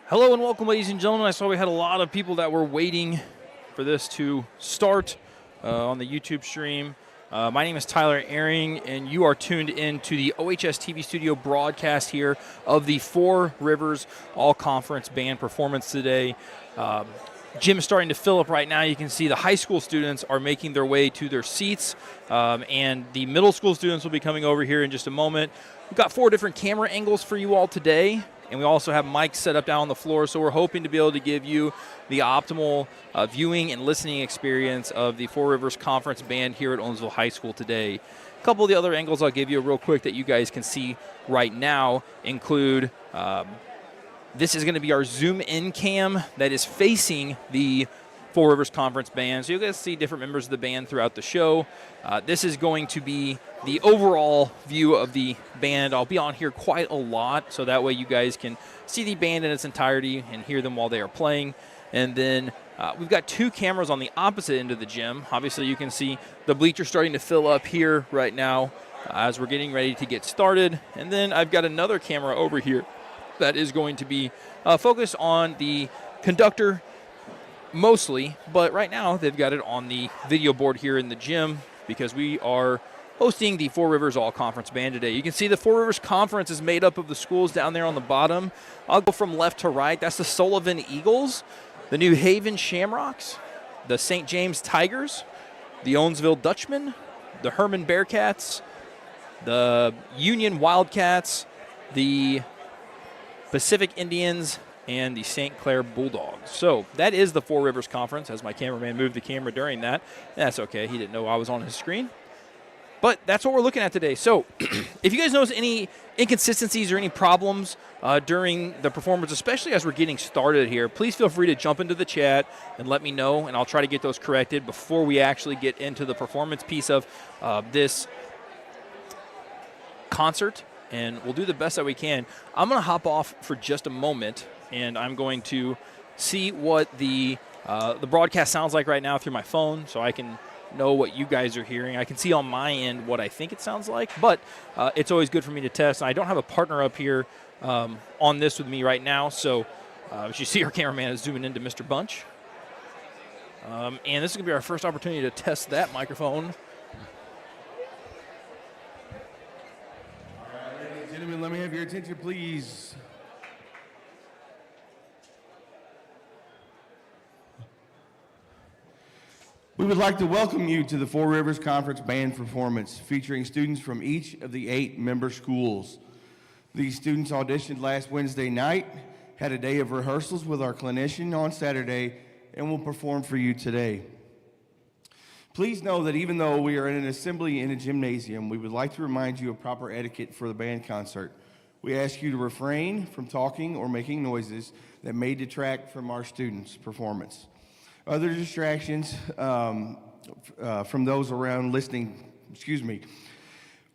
Hello and welcome, ladies and gentlemen. I saw we had a lot of people that were waiting for this to start on the YouTube stream. My name is Tyler Ehring, and you are tuned in to the OHS TV studio broadcast here of the Four Rivers All-Conference Band performance today. Gym is starting to fill up right now. You can see the high school students are making their way to their seats, and the middle school students will be coming over here in just a moment. We've got 4 different camera angles for you all today, and we also have mics set up down on the floor, so we're hoping to be able to give you the optimal viewing and listening experience of the Four Rivers Conference Band here at Owensville High School today. A couple of the other angles I'll give you real quick that you guys can see right now include this is going to be our zoom-in cam that is facing the Four Rivers Conference Band. So you'll get to see different members of the band throughout the show. This is going to be the overall view of the band. I'll be on here quite a lot, so that way you guys can see the band in its entirety and hear them while they are playing. And then we've got 2 cameras on the opposite end of the gym. Obviously, you can see the bleachers starting to fill up here right now as we're getting ready to get started. And then I've got another camera over here that is going to be focused on the conductor mostly, but right now they've got it on the video board here in the gym because we are hosting the Four Rivers All-Conference Band today. You can see the Four Rivers Conference is made up of the schools down there on the bottom. I'll go from left to right. That's the Sullivan Eagles, the New Haven Shamrocks, the St. James Tigers, the Owensville Dutchmen, the Herman Bearcats, the Union Wildcats, the Pacific Indians, and the St. Clair Bulldogs. So that is the Four Rivers Conference, as my cameraman moved the camera during that. That's okay. He didn't know I was on his screen. But that's what we're looking at today. So if you guys notice any inconsistencies or any problems during the performance, especially as we're getting started here, please feel free to jump into the chat and let me know, and I'll try to get those corrected before we actually get into the performance piece of this concert. And we'll do the best that we can. I'm going to hop off for just a moment, and I'm going to see what the broadcast sounds like right now through my phone so I can know what you guys are hearing. I can see on my end what I think it sounds like, but it's always good for me to test. I don't have a partner up here on this with me right now, so as you see, our cameraman is zooming into Mr. Bunch. And this is going to be our first opportunity to test that microphone. Gentlemen, let me have your attention, please. We would like to welcome you to the Four Rivers Conference Band performance featuring students from each of the 8 member schools. These students auditioned last Wednesday night, had a day of rehearsals with our clinician on Saturday, and will perform for you today. Please know that even though we are in an assembly in a gymnasium, we would like to remind you of proper etiquette for the band concert. We ask you to refrain from talking or making noises that may detract from our students' performance. Other distractions from those around listening,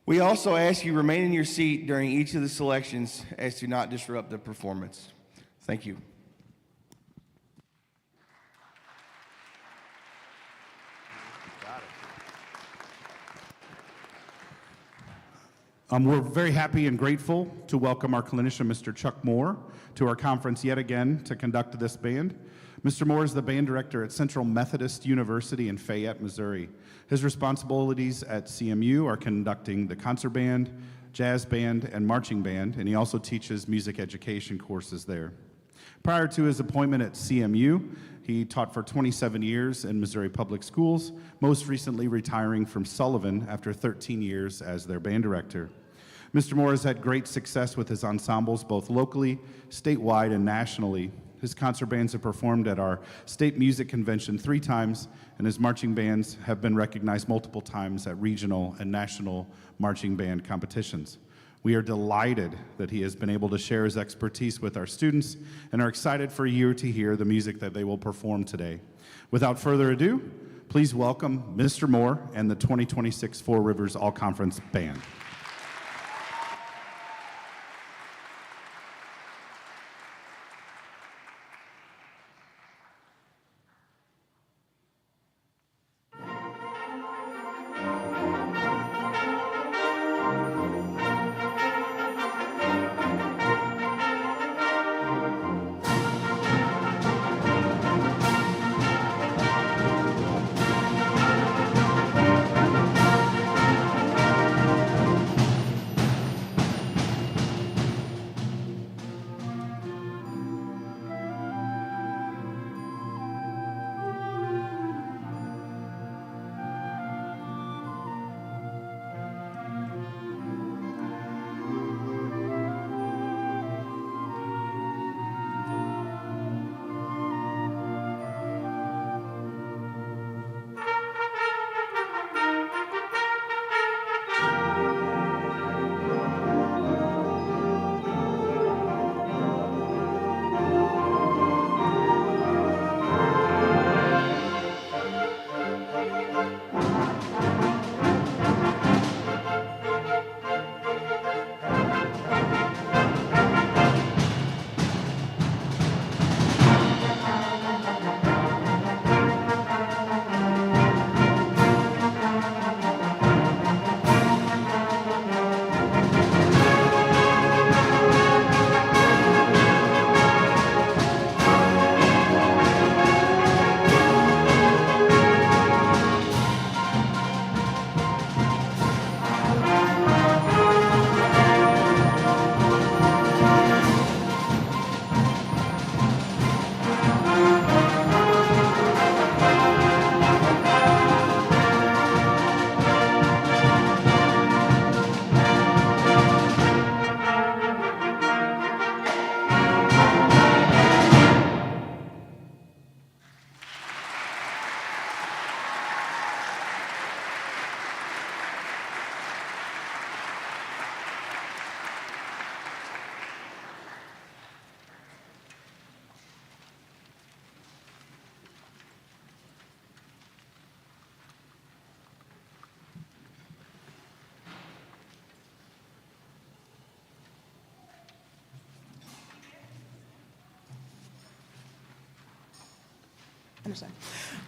We also ask you to remain in your seat during each of the selections as to not disrupt the performance. Thank you. We're very happy and grateful to welcome our clinician, Mr. Chuck Moore, to our conference yet again to conduct this band. Mr. Moore is the band director at Central Methodist University in Fayette, Missouri. His responsibilities at CMU are conducting the concert band, jazz band, and marching band, and he also teaches music education courses there. Prior to his appointment at CMU, he taught for 27 years in Missouri Public Schools, most recently retiring from Sullivan after 13 years as their band director. Mr. Moore has had great success with his ensembles both locally, statewide, and nationally. His concert bands have performed at our state music convention 3 times, and his marching bands have been recognized multiple times at regional and national marching band competitions. We are delighted that he has been able to share his expertise with our students and are excited for you to hear the music that they will perform today. Without further ado, please welcome Mr. Moore and the 2026 Four Rivers All-Conference Band. Understand.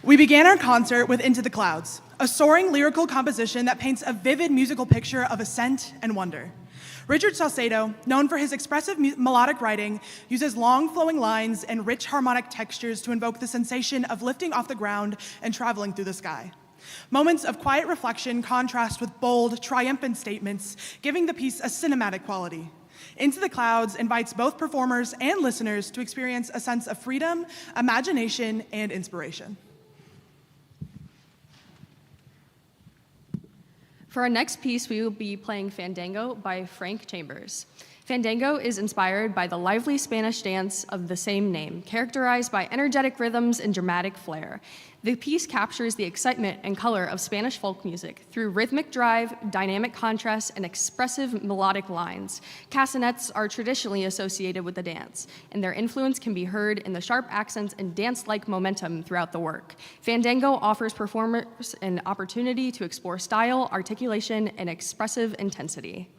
We began our concert with Into the Clouds, a soaring lyrical composition that paints a vivid musical picture of ascent and wonder. Richard Saucedo, known for his expressive melodic writing, uses long flowing lines and rich harmonic textures to invoke the sensation of lifting off the ground and traveling through the sky. Moments of quiet reflection contrast with bold, triumphant statements, giving the piece a cinematic quality. Into the Clouds invites both performers and listeners to experience a sense of freedom, imagination, and inspiration. For our next piece, we will be playing Fandango by Frank Chambers. Fandango is inspired by the lively Spanish dance of the same name, characterized by energetic rhythms and dramatic flair. The piece captures the excitement and color of Spanish folk music through rhythmic drive, dynamic contrast, and expressive melodic lines. Castanets are traditionally associated with the dance, and their influence can be heard in the sharp accents and dance-like momentum throughout the work. Fandango offers performers an opportunity to explore style, articulation, and expressive intensity.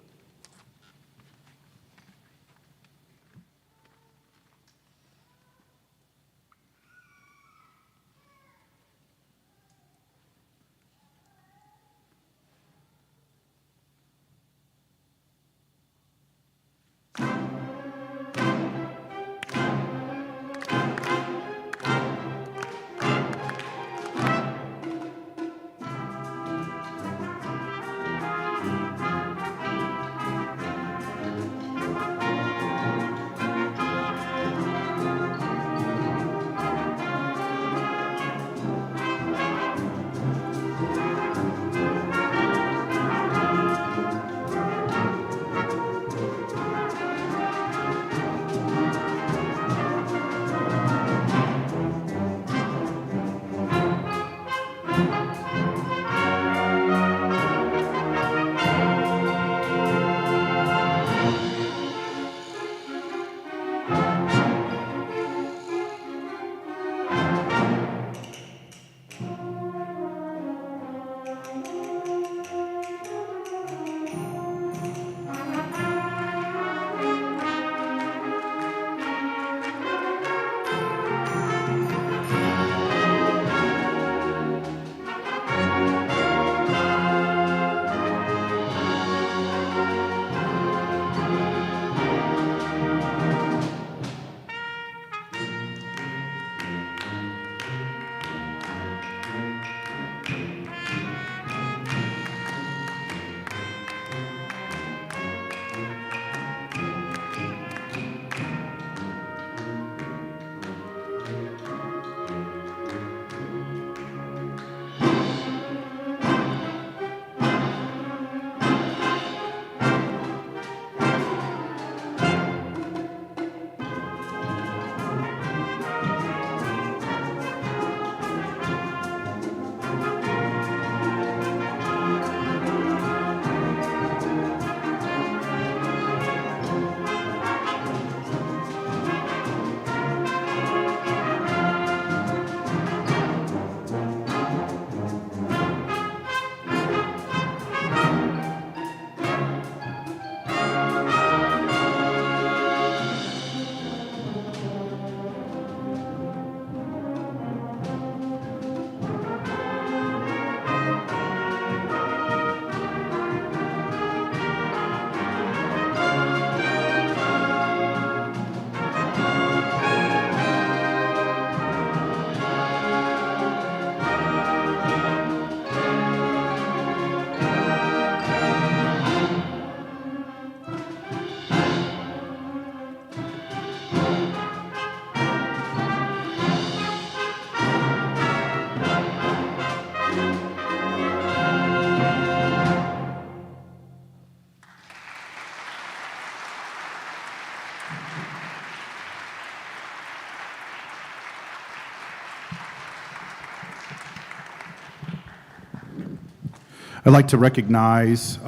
I'd like to recognize,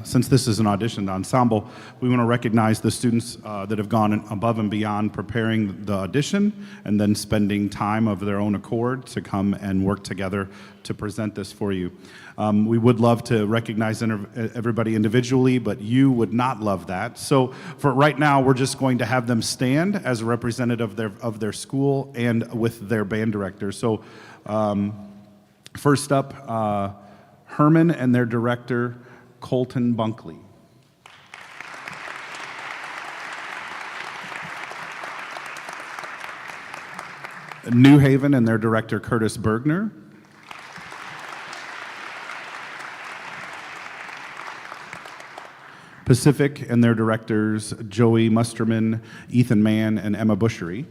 since this is an auditioned ensemble, we want to recognize the students that have gone above and beyond preparing the audition and then spending time of their own accord to come and work together to present this for you. We would love to recognize everybody individually, but you would not love that. So for right now, we're just going to have them stand as a representative of their school and with their band director. So first up, Herman and their director, Colton Bunkley. New Haven and their director, Curtis Bergner. Pacific and their directors, Joey Musterman, Ethan Mann, and Emma Bushery.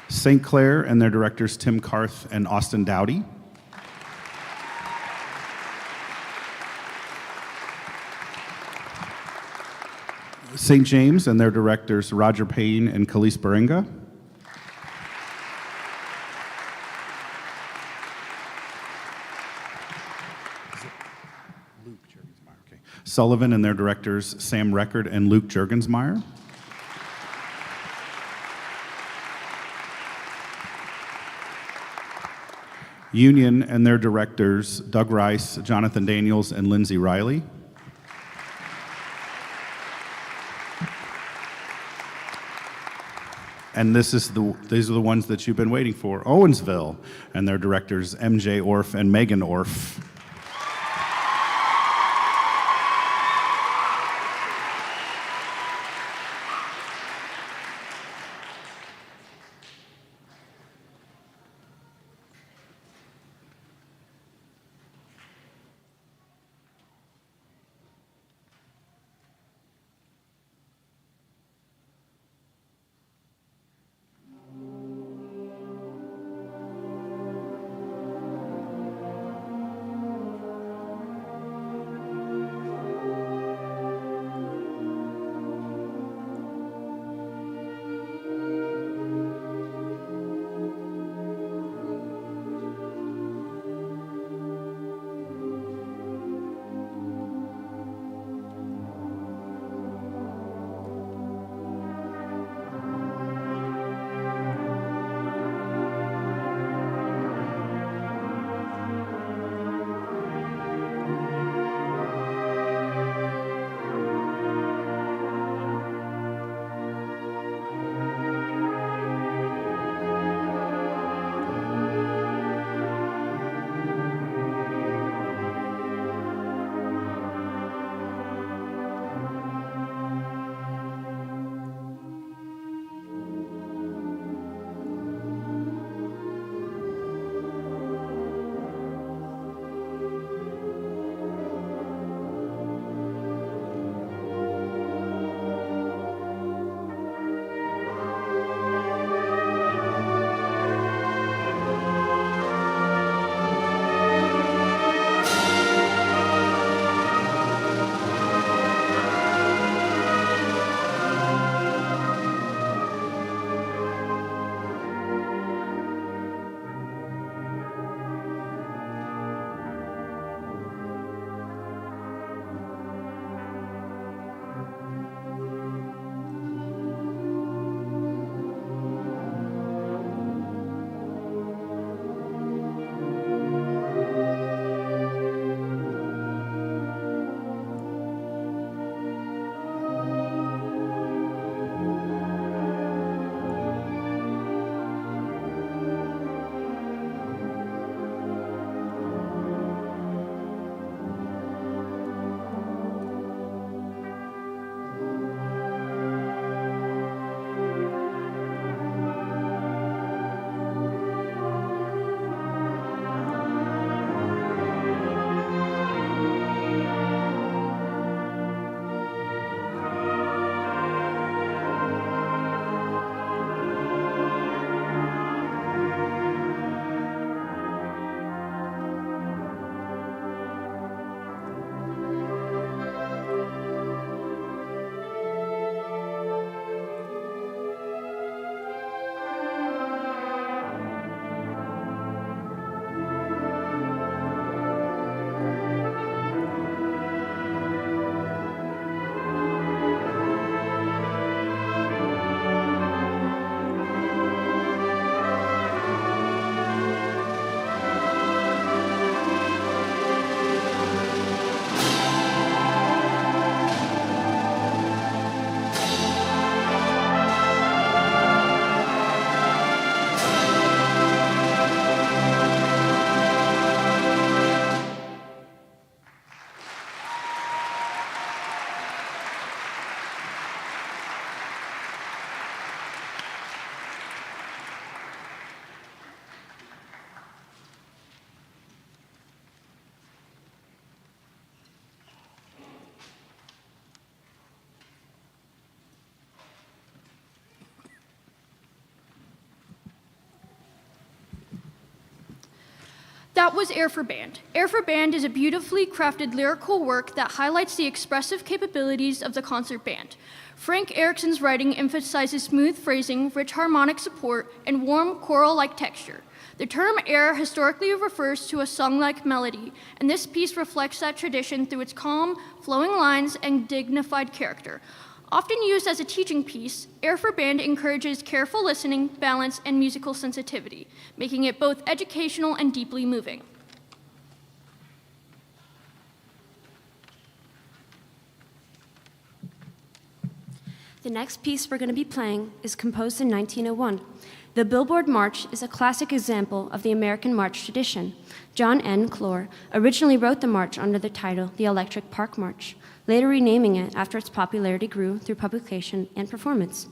St. Clair and their directors, Tim Karth and Austin Dowdy. St. James and their directors, Roger Payne and Khalees Baringa. Sullivan and their directors, Sam Record and Luke Juergensmeyer. Union and their directors, Doug Rice, Jonathan Daniels, and Lindsay Riley. And these are the ones that you've been waiting for. Owensville and their directors, MJ Orff and Megan Orff. That was Air for Band. Air for Band is a beautifully crafted lyrical work that highlights the expressive capabilities of the concert band. Frank Erickson's writing emphasizes smooth phrasing, rich harmonic support, and warm choral-like texture. The term air historically refers to a song-like melody, and this piece reflects that tradition through its calm, flowing lines and dignified character. Often used as a teaching piece, Air for Band encourages careful listening, balance, and musical sensitivity, making it both educational and deeply moving. The next piece we're going to be playing is composed in 1901. The Billboard March is a classic example of the American march tradition. John N. Klohr originally wrote the march under the title The Electric Park March, later renaming it after its popularity grew through publication and performance.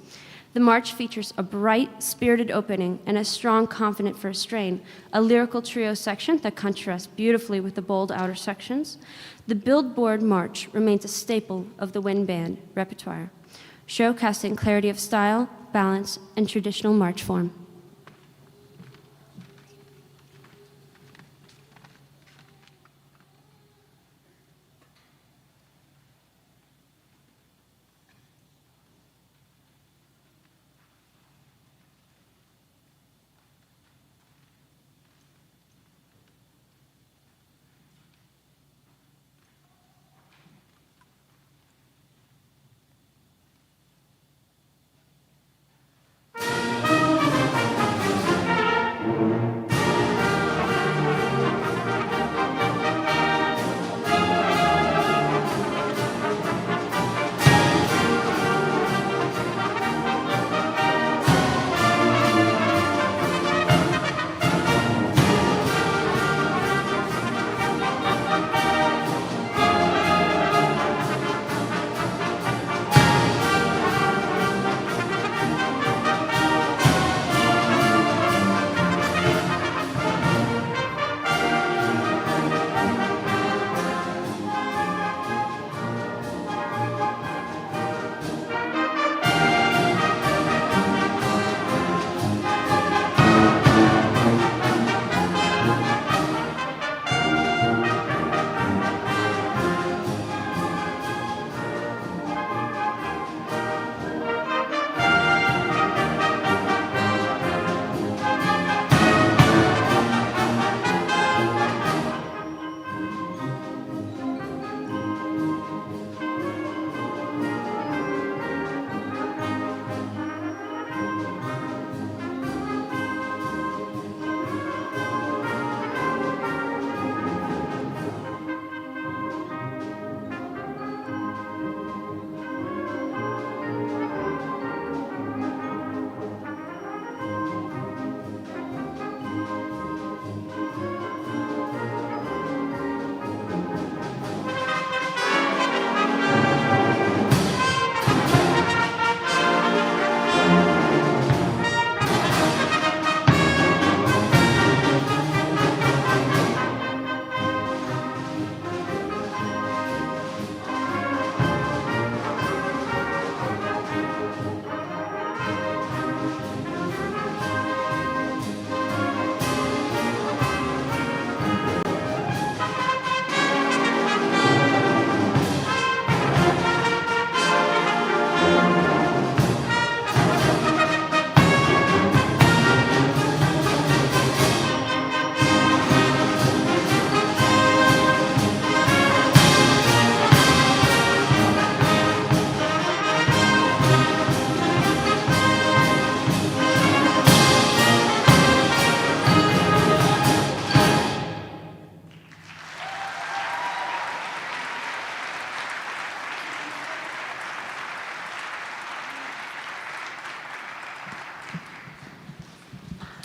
The march features a bright, spirited opening and a strong, confident first strain, a lyrical trio section that contrasts beautifully with the bold outer sections. The Billboard March remains a staple of the wind band repertoire, showcasing clarity of style, balance, and traditional march form.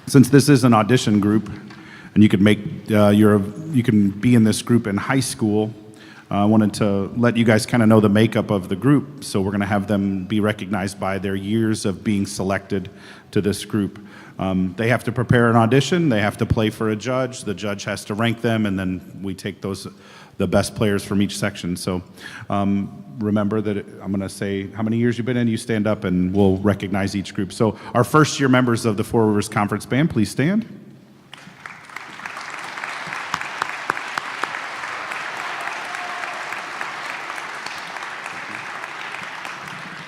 Since this is an audition group, and you could make you can be in this group in high school, I wanted to let you guys kind of know the makeup of the group. So we're going to have them be recognized by their years of being selected to this group. They have to prepare an audition. They have to play for a judge. The judge has to rank them, and then we take the best players from each section. So remember that I'm going to say how many years you've been in. You stand up, and we'll recognize each group. So our first-year members of the Four Rivers Conference Band, please stand.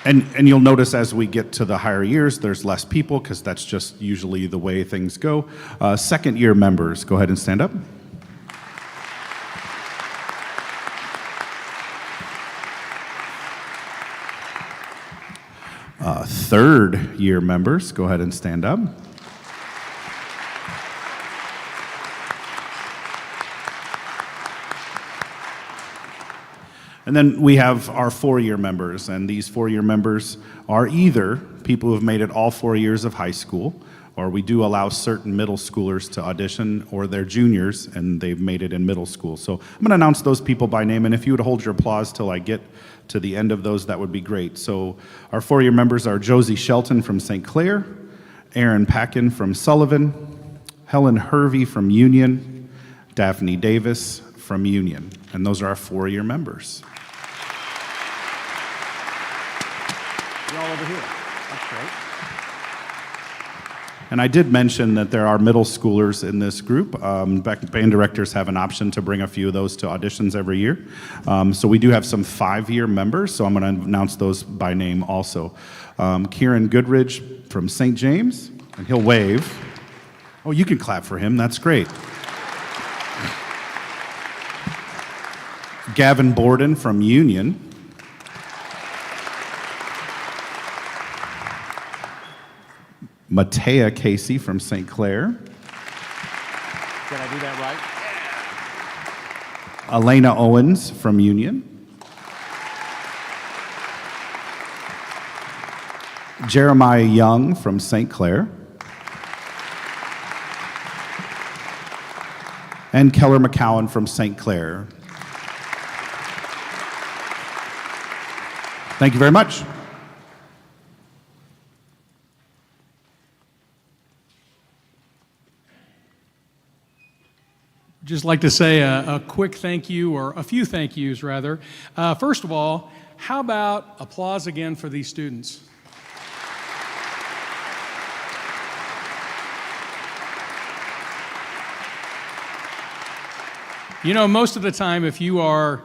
And you'll notice as we get to the higher years, there's less people because that's just usually the way things go. Second year members, go ahead and stand up. Third year members, go ahead and stand up. And then we have our 4-year members, and these 4-year members are either people who have made it all 4 years of high school, or we do allow certain middle schoolers to audition, or they're juniors and they've made it in middle school. So I'm going to announce those people by name, and if you would hold your applause till I get to the end of those, that would be great. So our 4-year members are Josie Shelton from St. Clair, Aaron Packin from Sullivan, Helen Hervey from Union, Daphne Davis from Union, and those are our 4-year members. You're all over here. That's great. And I did mention that there are middle schoolers in this group. Band directors have an option to bring a few of those to auditions every year. So we do have some 5-year members, so I'm going to announce those by name also. Kieran Goodridge from St. James, and he'll wave. Oh, you can clap for him. That's great. Gavin Borden from Union. Matea Casey from St. Clair. Did I do that right? Elena Owens from Union. Jeremiah Young from St. Clair. And Keller McCowan from St. Clair. Thank you very much. Just like to say a quick thank you, or a few thank yous rather. First of all, how about applause again for these students? You know, most of the time if you are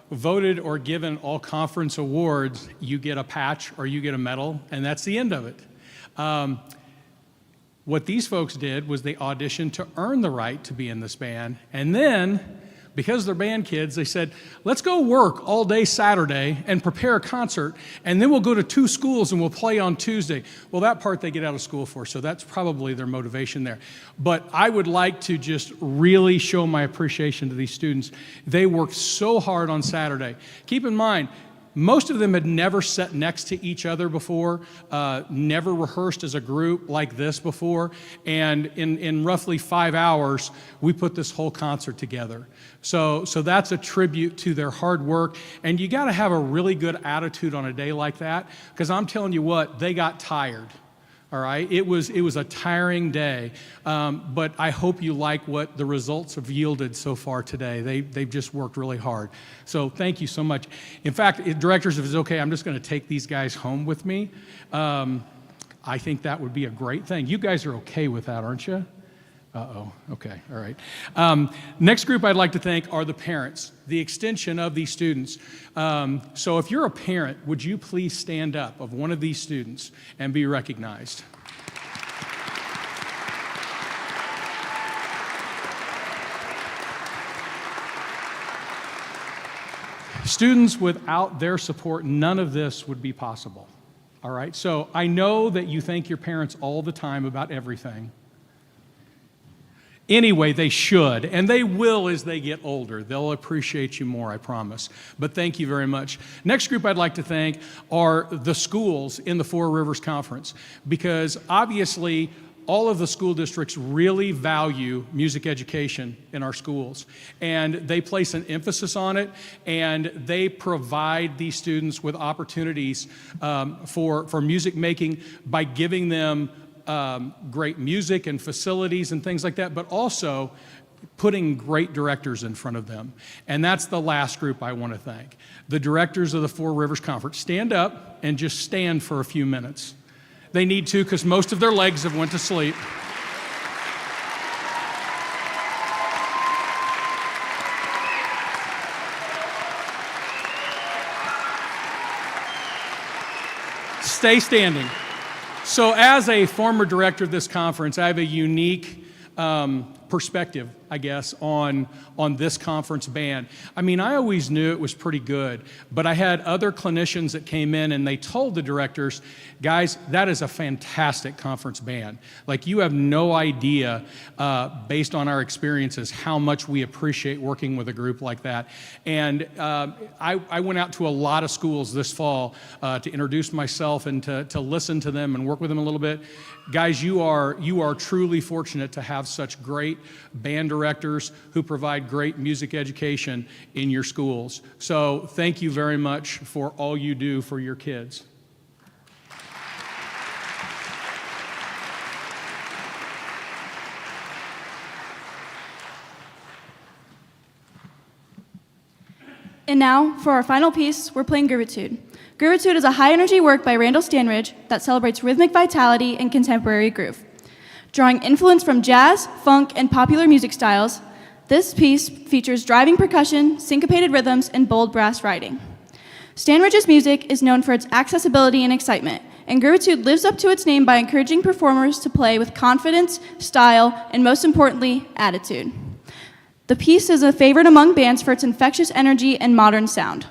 voted or given all conference awards, you get a patch or you get a medal, and that's the end of it. What these folks did was they auditioned to earn the right to be in this band, and then, because they're band kids, they said, let's go work all day Saturday and prepare a concert, and then we'll go to 2 schools and we'll play on Tuesday. Well, that part they get out of school for, so that's probably their motivation there. But I would like to just really show my appreciation to these students. They worked so hard on Saturday. Keep in mind, most of them had never sat next to each other before, never rehearsed as a group like this before, and in roughly 5 hours, we put this whole concert together. So that's a tribute to their hard work, and you gotta have a really good attitude on a day like that, because I'm telling you what, they got tired. All right, it was a tiring day, but I hope you like what the results have yielded so far today. They've just worked really hard. So thank you so much. In fact, directors, if it's okay, I'm just going to take these guys home with me. I think that would be a great thing. You guys are okay with that, aren't you? Uh-oh, okay, all right. Next group I'd like to thank are the parents, the extension of these students. So if you're a parent, would you please stand up of one of these students and be recognized? Students, without their support, none of this would be possible. All right, so I know that you thank your parents all the time about everything. Anyway, they should, and they will as they get older. They'll appreciate you more, I promise. But thank you very much. Next group I'd like to thank are the schools in the Four Rivers Conference, because obviously all of the school districts really value music education in our schools, and they place an emphasis on it, and they provide these students with opportunities for music making by giving them great music and facilities and things like that, but also putting great directors in front of them. And that's the last group I want to thank. The directors of the Four Rivers Conference. Stand up and just stand for a few minutes. They need to, because most of their legs have went to sleep. Stay standing. So as a former director of this conference, I have a unique perspective, I guess, on this conference band. I mean, I always knew it was pretty good, but I had other clinicians that came in and they told the directors, guys, that is a fantastic conference band. Like, you have no idea, based on our experiences, how much we appreciate working with a group like that. And I went out to a lot of schools this fall to introduce myself and to listen to them and work with them a little bit. Guys, you are truly fortunate to have such great band directors who provide great music education in your schools. So thank you very much for all you do for your kids. And now, for our final piece, we're playing Groovitude. Groovitude is a high-energy work by Randall Standridge that celebrates rhythmic vitality and contemporary groove. Drawing influence from jazz, funk, and popular music styles, this piece features driving percussion, syncopated rhythms, and bold brass writing. Standridge's music is known for its accessibility and excitement, and Groovitude lives up to its name by encouraging performers to play with confidence, style, and most importantly, attitude. The piece is a favorite among bands for its infectious energy and modern sound.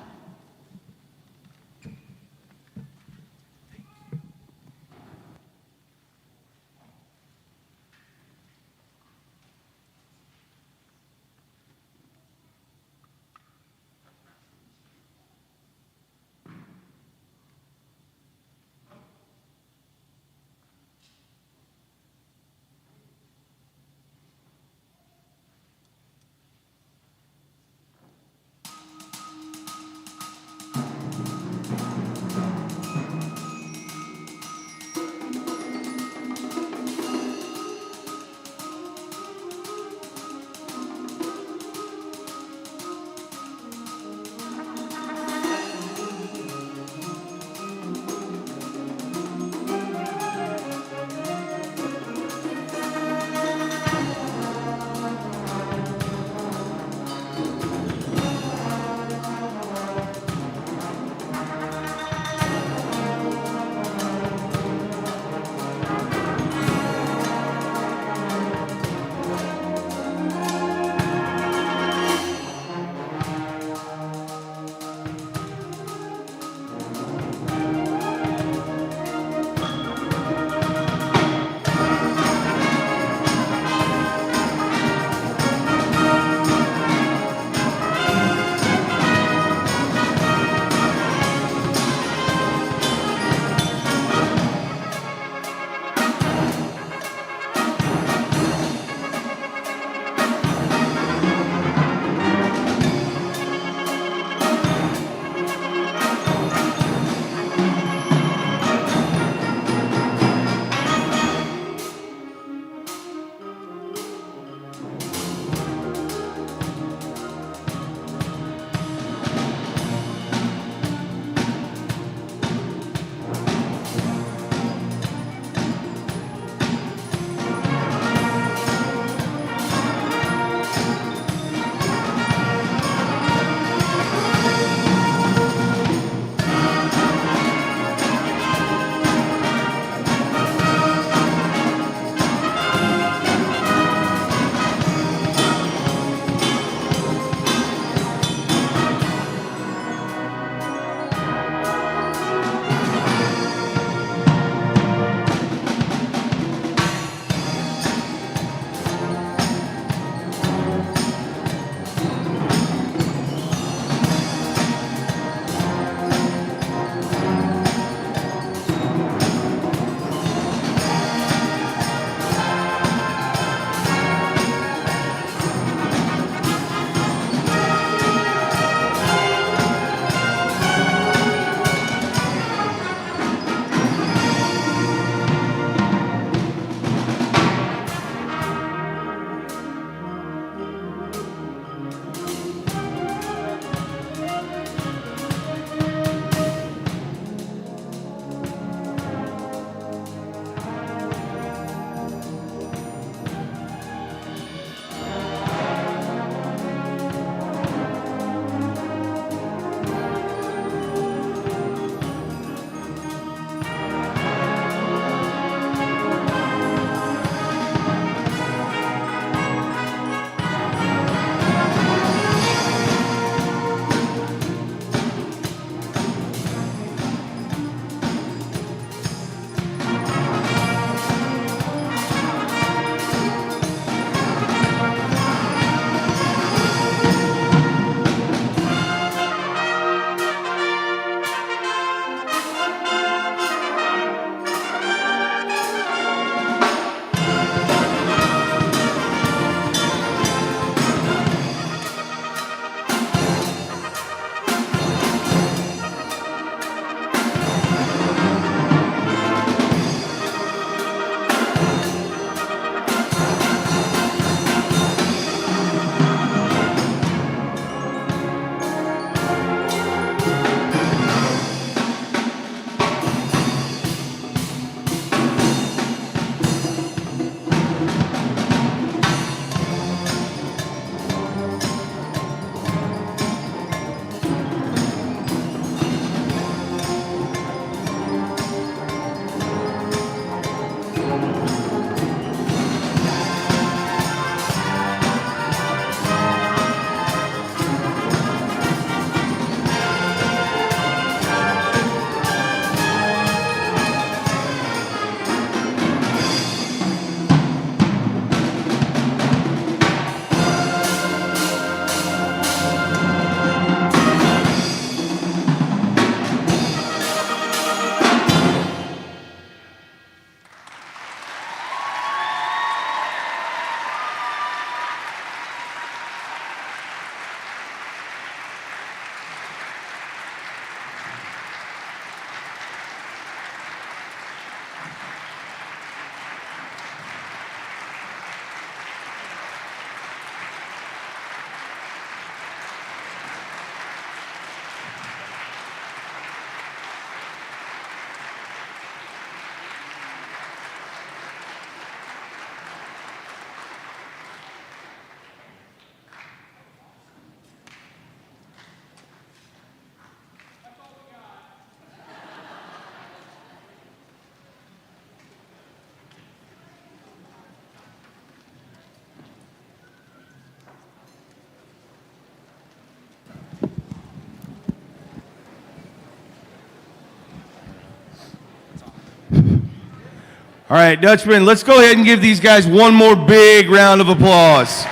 All right, Dutchman, let's go ahead and give these guys one more big round of applause.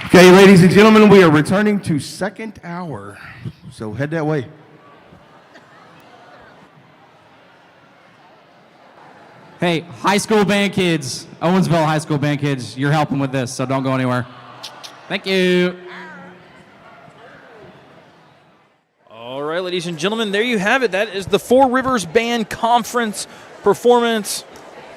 Okay, ladies and gentlemen, we are returning to second hour, so head that way. Hey, high school band kids, Owensville high school band kids, you're helping with this, so don't go anywhere. Thank you. All right, ladies and gentlemen, there you have it. That is the Four Rivers Band Conference performance.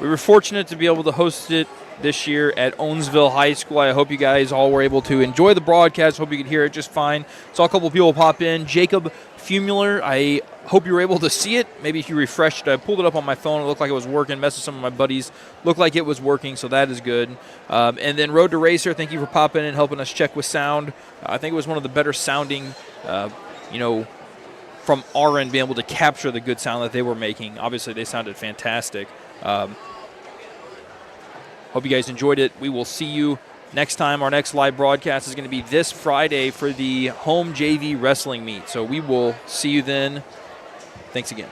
We were fortunate to be able to host it this year at Owensville High School. I hope you guys all were able to enjoy the broadcast. Hope you could hear it just fine. Saw a couple people pop in. Jacob Fumuler, I hope you were able to see it. Maybe if you refreshed, I pulled it up on my phone. It looked like it was working. Messaged some of my buddies. Looked like it was working, so that is good. And then Road to Racer, thank you for popping in and helping us check with sound. I think it was one of the better sounding, from our end, being able to capture the good sound that they were making. Obviously, they sounded fantastic. Hope you guys enjoyed it. We will see you next time. Our next live broadcast is going to be this Friday for the home JV wrestling meet. So we will see you then. Thanks again.